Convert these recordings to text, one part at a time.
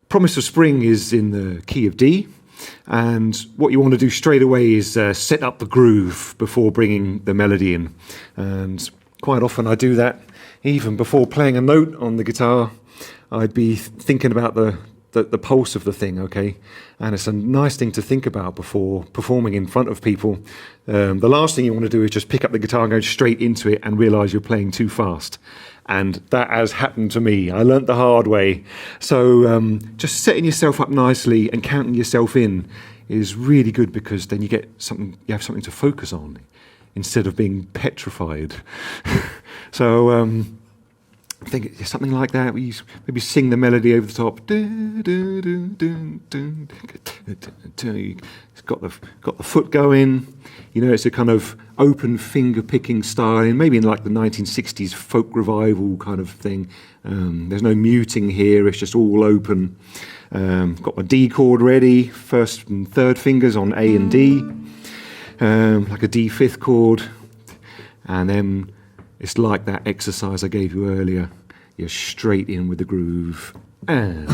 Promise of Spring is in the key of D, and what you want to do straight away is set up the groove before bringing the melody in. And quite often I do that even before playing a note on the guitar. I'd be thinking about the pulse of the thing, okay? And it's a nice thing to think about before performing in front of people. The last thing you want to do is just pick up the guitar and go straight into it and realise you're playing too fast. And that has happened to me. I learnt the hard way. So just setting yourself up nicely and counting yourself in is really good, because then you have something to focus on instead of being petrified. So I think it's something like that. We maybe sing the melody over the top. It's got the foot going. You know, it's a kind of open finger picking style, and maybe in like the 1960s folk revival kind of thing. There's no muting here. It's just all open. Got my D chord ready. First and third fingers on A and D, like a D fifth chord, and then it's like that exercise I gave you earlier. You're straight in with the groove. And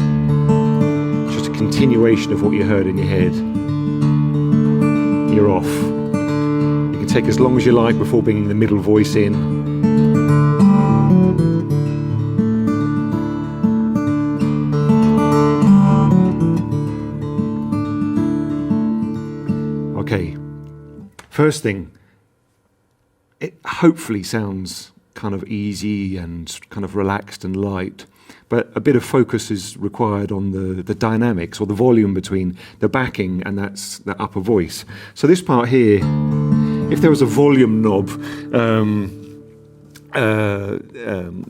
just a continuation of what you heard in your head. You're off. You can take as long as you like before bringing the middle voice in. Okay, first thing, it hopefully sounds kind of easy and kind of relaxed and light, but a bit of focus is required on the dynamics or the volume between the backing and that's the upper voice. So this part here, if there was a volume knob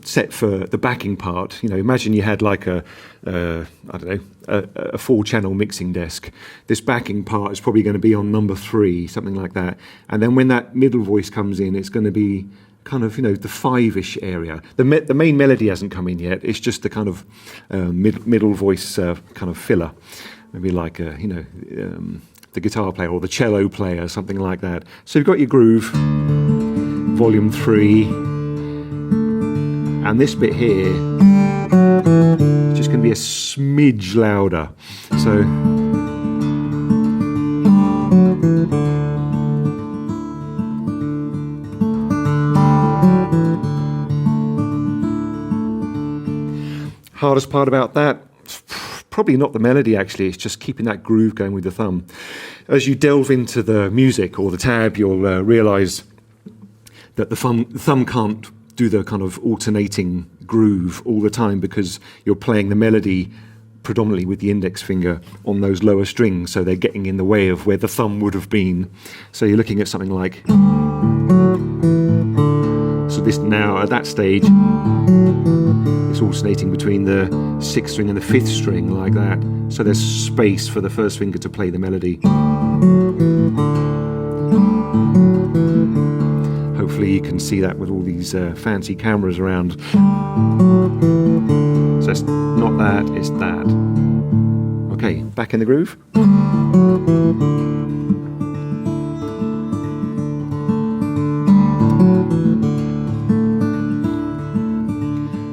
set for the backing part, you know, imagine you had like a 4-channel mixing desk. This backing part is probably going to be on number 3, something like that. And then when that middle voice comes in, it's going to be kind of, you know, the 5-ish area. The main melody hasn't come in yet. It's just the kind of middle voice kind of filler. Maybe like, the guitar player or the cello player, something like that. So you've got your groove, volume 3, and this bit here is just going to be a smidge louder. So hardest part about that, probably not the melody actually, it's just keeping that groove going with the thumb. As you delve into the music or the tab, you'll realise that the thumb can't do the kind of alternating groove all the time, because you're playing the melody predominantly with the index finger on those lower strings, so they're getting in the way of where the thumb would have been. So you're looking at something like, so this now at that stage it's alternating between the 6th string and the 5th string like that, so there's space for the first finger to play the melody. Hopefully you can see that with all these fancy cameras around. So it's not that, it's that. Okay, back in the groove.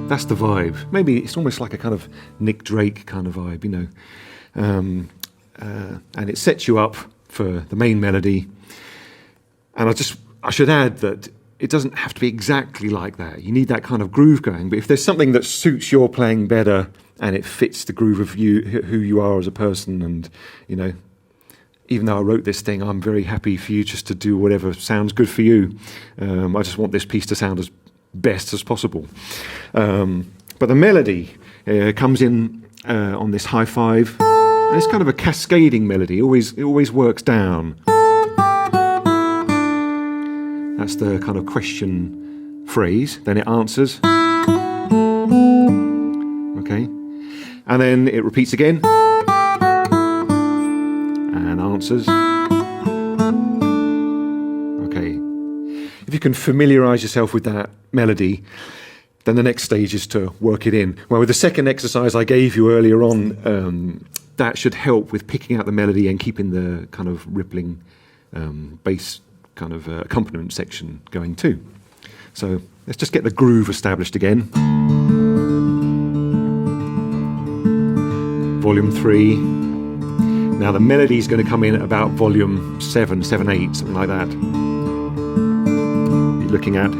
That's the vibe. Maybe it's almost like a kind of Nick Drake kind of vibe, you know. And it sets you up for the main melody. And I should add that it doesn't have to be exactly like that. You need that kind of groove going. But if there's something that suits your playing better and it fits the groove of you, who you are as a person, and, you know, even though I wrote this thing, I'm very happy for you just to do whatever sounds good for you. I just want this piece to sound as best as possible. But the melody comes in on this high 5, and it's kind of a cascading melody. It always works down. That's the kind of question phrase. Then it answers. Okay. And then it repeats again. And answers. Okay. If you can familiarise yourself with that melody, then the next stage is to work it in. Well, with the second exercise I gave you earlier on, that should help with picking out the melody and keeping the kind of rippling bass kind of accompaniment section going too. So let's just get the groove established again. volume 3. Now the melody is going to come in at about volume 7, 7, 8, something like that. You're looking at.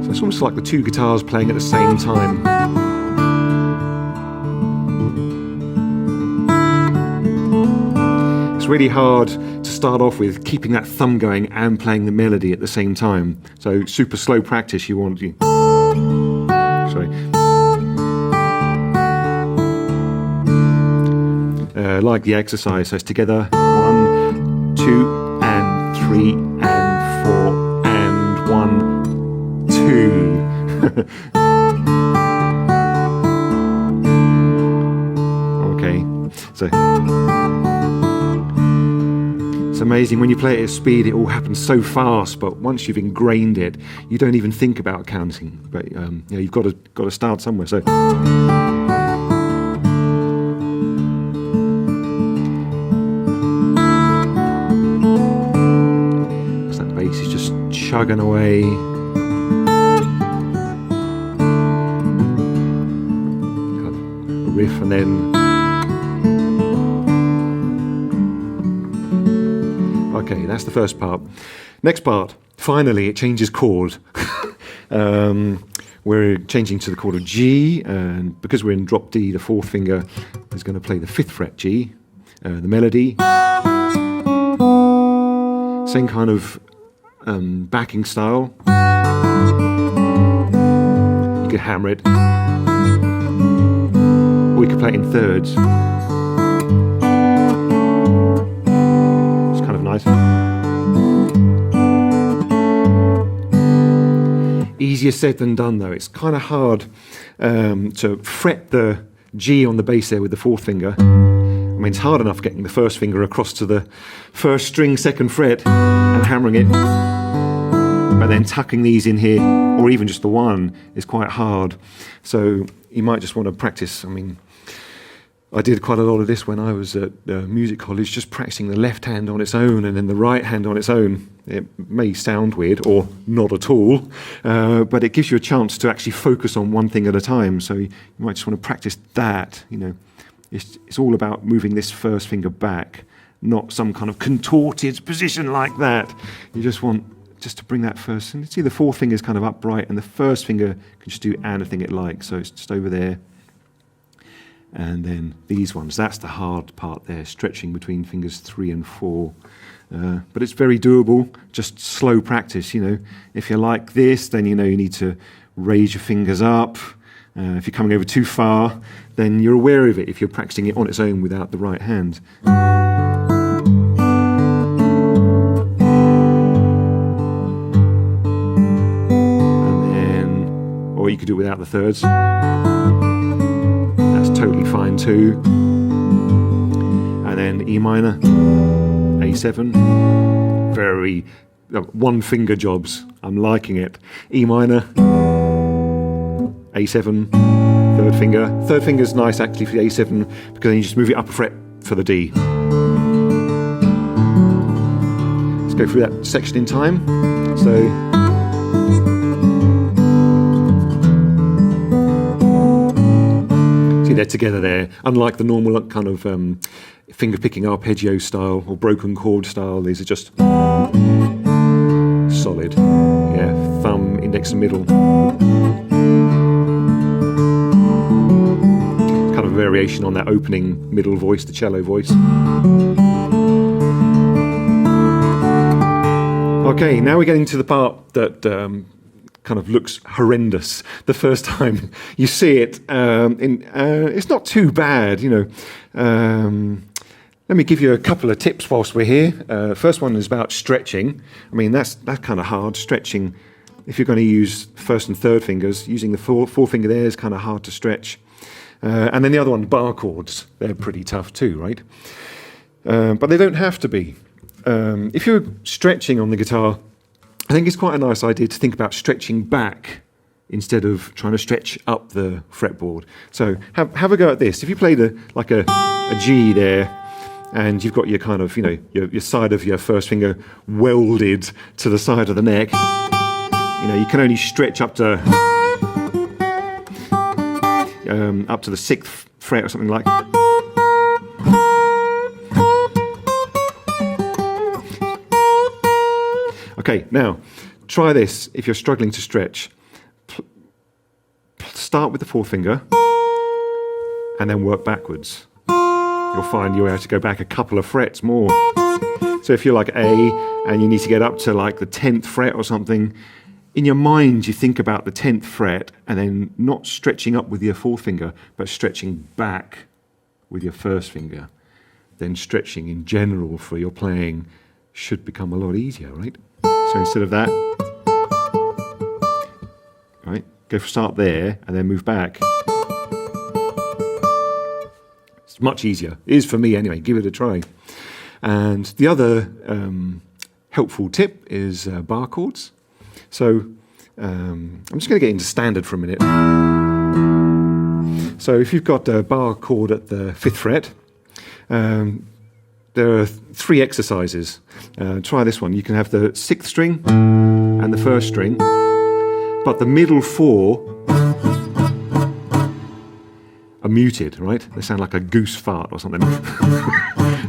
So it's almost like the two guitars playing at the same time. It's really hard to start off with keeping that thumb going and playing the melody at the same time. So super slow practice you want to. Sorry. Like the exercise, so it's together 1, 2 and 3 and 4 and 1, 2. Okay, so it's amazing when you play it at speed, it all happens so fast, but once you've ingrained it, you don't even think about counting. But you've got to start somewhere. So that bass is just chugging away. A riff and then. Okay, that's the first part. Next part, finally, it changes chord. We're changing to the chord of G, and because we're in drop D, the fourth finger is going to play the 5th fret G. The melody, same kind of backing style. You could hammer it, or you could play it in thirds. Nice. Easier said than done though. It's kind of hard to fret the G on the bass there with the 4th finger. I mean, it's hard enough getting the 1st finger across to the 1st string 2nd fret and hammering it, but then tucking these in here, or even just the 1, is quite hard. So you might just want to practice. I mean, I did quite a lot of this when I was at music college, just practicing the left hand on its own and then the right hand on its own. It may sound weird, or not at all, but it gives you a chance to actually focus on one thing at a time. So you might just want to practice that. It's all about moving this 1st finger back, not some kind of contorted position like that. You just want to bring that first. And see, the 4th finger is kind of upright, and the 1st finger can just do anything it likes. So it's just over there. And then these ones, that's the hard part there, stretching between fingers 3 and 4. But it's very doable, just slow practice, If you're like this, then you need to raise your fingers up. If you're coming over too far, then you're aware of it if you're practicing it on its own without the right hand. And then, or you could do it without the thirds. Totally fine too. And then E minor, A7, very 1 finger jobs. I'm liking it. E minor, A7, 3rd finger. 3rd finger's nice actually for the A7 because then you just move it up a fret for the D. Let's go through that section in time. So. They're together there, unlike the normal kind of finger picking arpeggio style or broken chord style. These are just solid. Yeah, thumb, index and middle. Kind of a variation on that opening middle voice, the cello voice. Okay, now we're getting to the part that kind of looks horrendous the first time you see it. It's not too bad, Let me give you a couple of tips whilst we're here. First one is about stretching. I mean, that's kind of hard, stretching. If you're going to use 1st and 3rd fingers, using the 4th finger there is kind of hard to stretch. And then the other one, bar chords. They're pretty tough too, right? But they don't have to be. If you're stretching on the guitar, I think it's quite a nice idea to think about stretching back instead of trying to stretch up the fretboard. So have a go at this. If you play like a G there, and you've got your kind of, your side of your 1st finger welded to the side of the neck, you can only stretch up to the 6th fret or something like. Okay, now try this if you're struggling to stretch. Start with the 4th finger and then work backwards. You'll find you'll have to go back a couple of frets more. So if you're like A and you need to get up to like the 10th fret or something, in your mind you think about the 10th fret and then not stretching up with your 4th finger, but stretching back with your 1st finger. Then stretching in general for your playing should become a lot easier, right? So instead of that, right, start there and then move back. It's much easier. It is for me anyway. Give it a try. And the other helpful tip is bar chords. So I'm just going to get into standard for a minute. So if you've got a bar chord at the 5th fret, there are 3 exercises. Try this one. You can have the 6th string and the 1st string, but the middle 4 are muted, right? They sound like a goose fart or something.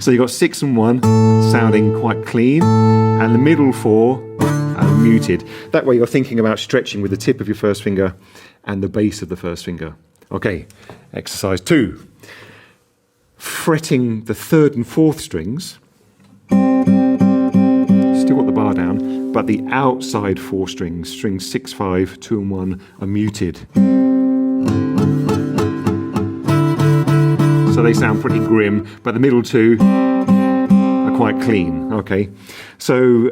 So you've got 6 and 1 sounding quite clean, and the middle 4 are muted. That way you're thinking about stretching with the tip of your 1st finger and the base of the 1st finger. Okay, exercise 2. Fretting the 3rd and 4th strings, still got the bar down, but the outside 4 strings, strings 6, 5, 2 and 1, are muted. So they sound pretty grim, but the middle 2 are quite clean. Okay, so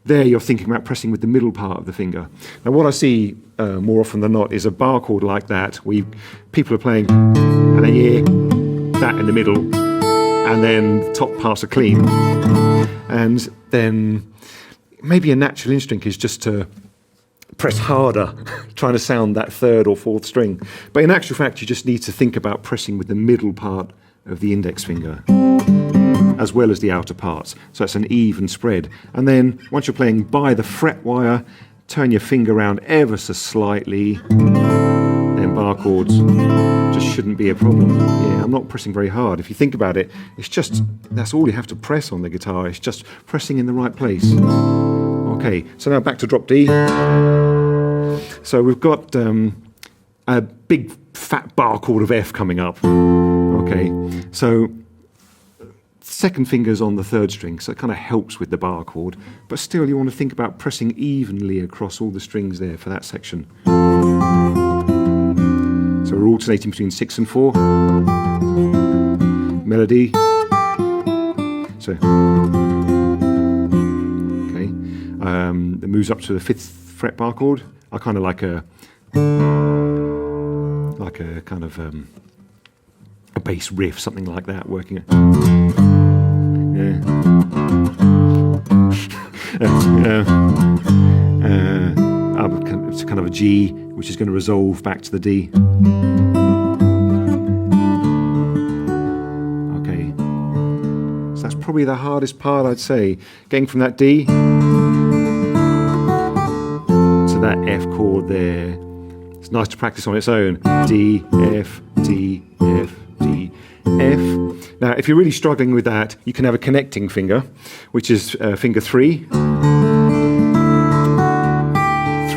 there you're thinking about pressing with the middle part of the finger. Now what I see more often than not is a bar chord like that, where people are playing and then you hear that in the middle, and then the top parts are clean. And then maybe a natural instinct is just to press harder, trying to sound that 3rd or 4th string. But in actual fact, you just need to think about pressing with the middle part of the index finger, as well as the outer parts. So it's an even spread. And then once you're playing by the fret wire, turn your finger around ever so slightly. Then bar chords just shouldn't be a problem. Yeah, I'm not pressing very hard. If you think about it, it's just, that's all you have to press on the guitar. It's just pressing in the right place. Okay, so now back to drop D. So we've got a big fat bar chord of F coming up. Okay, so 2nd finger's on the 3rd string, so it kind of helps with the bar chord, but still you want to think about pressing evenly across all the strings there for that section. So we're alternating between 6 and 4. Melody. So, okay, it moves up to the 5th fret bar chord. I kind of like a kind of a bass riff, something like that, working it. Yeah. It's kind of a G, which is going to resolve back to the D. Okay, so that's probably the hardest part, I'd say, getting from that D to that F chord there. It's nice to practice on its own. D, F, D, F, D, F. Now, if you're really struggling with that, you can have a connecting finger, which is finger 3.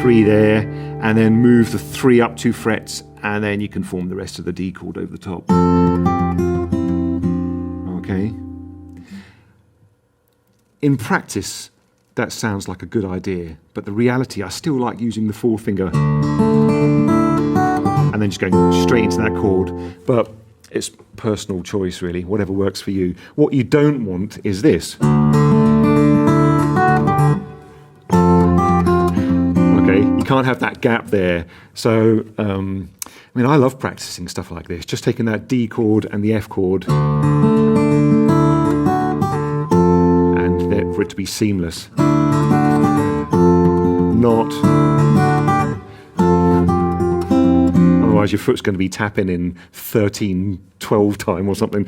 3 there, and then move the 3 up 2 frets, and then you can form the rest of the D chord over the top. Okay. In practice, that sounds like a good idea, but the reality, I still like using the 4th finger and then just going straight into that chord. But it's personal choice, really, whatever works for you. What you don't want is this. Okay, you can't have that gap there. So, I mean, I love practicing stuff like this, just taking that D chord and the F chord and for it to be seamless. Not... Otherwise your foot's going to be tapping in 13/12 time or something.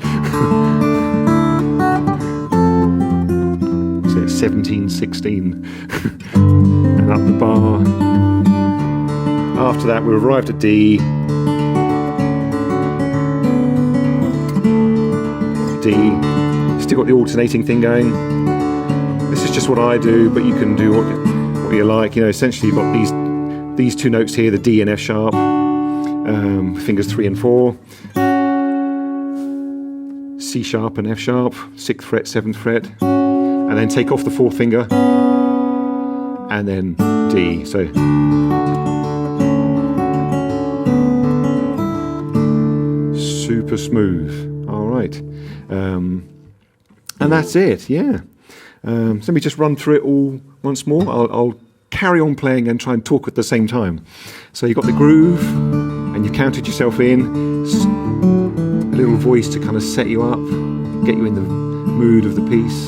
So it's 17/16. And up the bar. After that, we've arrived at D. D. Still got the alternating thing going. This is just what I do, but you can do what you like. You know, essentially you've got these two notes here, the D and F sharp, fingers 3 and 4, C sharp and F sharp, 6th fret, 7th fret, and then take off the 4th finger, and then D. So super smooth. All right, and that's it. Yeah. So let me just run through it all once more. I'll carry on playing and try and talk at the same time. So you've got the groove, and you've counted yourself in. A little voice to kind of set you up, get you in the mood of the piece.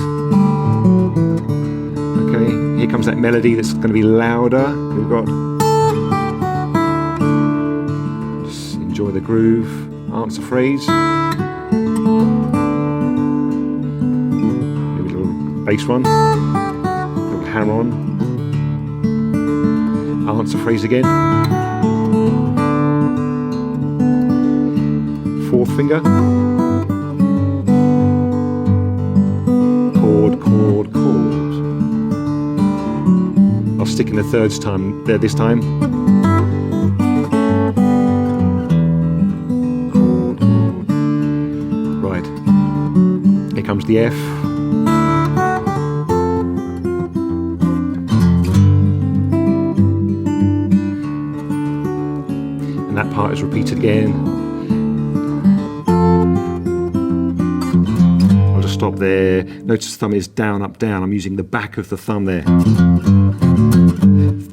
Okay, here comes that melody that's going to be louder. We've got, just enjoy the groove. Answer phrase. Maybe a little bass one. A little hammer on. Answer phrase again. 4th finger. Chord, chord, chord. I'll stick in the 3rd time there this time. Chord, chord. Right. Here comes the F. And that part is repeated again. Stop there. Notice the thumb is down, up, down. I'm using the back of the thumb there.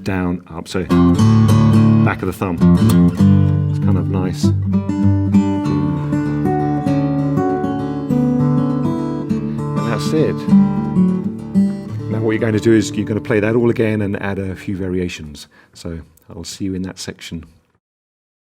Down, up. So back of the thumb. It's kind of nice. And that's it. Now what you're going to do is you're going to play that all again and add a few variations. So I'll see you in that section.